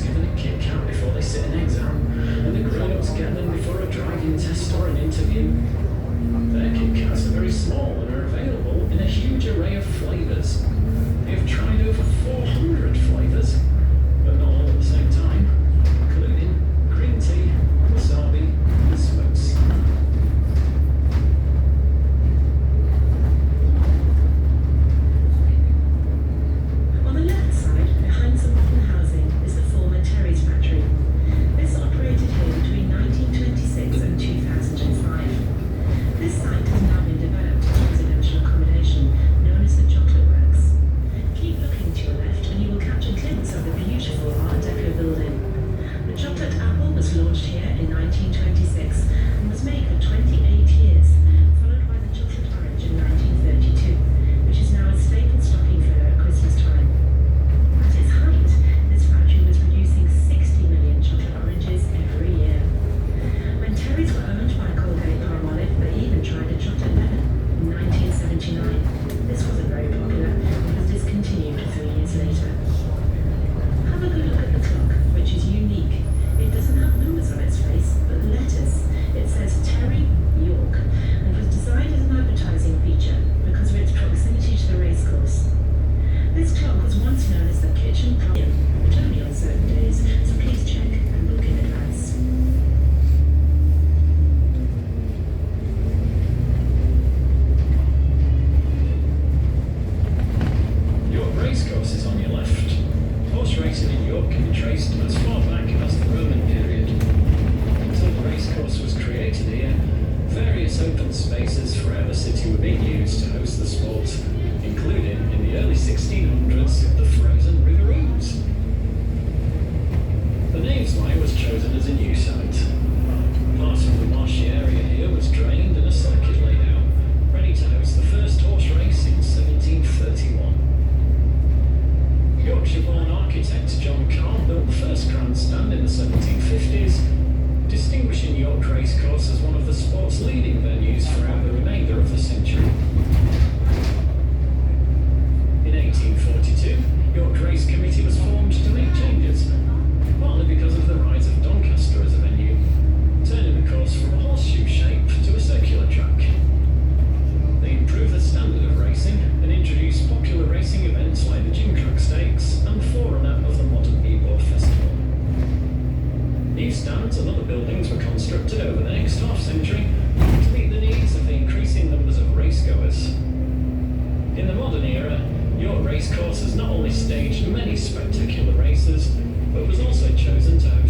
given a Kit Kat before they sit an exam, and the grown-ups get them before a driving test or an interview. Their Kit Kats are very small and are available in a huge array of flavours. They have tried over 400 flavours, but not all at the same time, including green tea, wasabi, and smokes. On the left side, behind some modern housing, is the former Terry's factory. This operated here between 1926 and 2005. This site has now been developed as residential accommodation, known as the Chocolate Works. Keep looking to your left and you will catch a glimpse of the beautiful Art Deco building. The chocolate apple was launched here in 1926 and was made for 28 years, followed by the chocolate orange in 1932, which is now a staple stocking filler at Christmas time. At its height, this factory was producing 60 million chocolate oranges every year. When Terry's were owned by Colgate-Palmolive, they even tried a chocolate lemon in 1979. This wasn't very popular and was discontinued 3 years later. Have a good look at the clock, which is unique. It doesn't have numbers on its face, but letters. It says Terry, York, and was designed as an advertising feature because of its proximity to the racecourse. This clock was once known as the kitchen problem, but only on certain days, so please check and book in advance. York Racecourse is on your left. Horse racing in York can be traced as far back as the Roman period. Until the racecourse was created here, various open spaces throughout the city were being used to host the sport, including in the early 1600s the frozen river-ooze. The Knavesmire was chosen as a new site. Part of the marshy area here was drained and a circuit laid out, ready to host the first horse race in 1731. Yorkshire-born architect John Carr built the first grandstand in the 1750s, distinguishing York Racecourse as one of the sport's leading venues throughout the remainder of the century. In 1842, York Race Committee was formed to make changes, partly because of the rise of Doncaster as a venue, turning the course from a horseshoe shape to a circular track. They improved the standard of racing and introduced popular racing events like the Gimcrack Stakes and the forerunner of the modern Ebor Festival. New stands and other buildings were constructed over the next half-century to meet the needs of the increasing numbers of racegoers. In the modern era, York Racecourse has not only staged many spectacular races, but was also chosen to host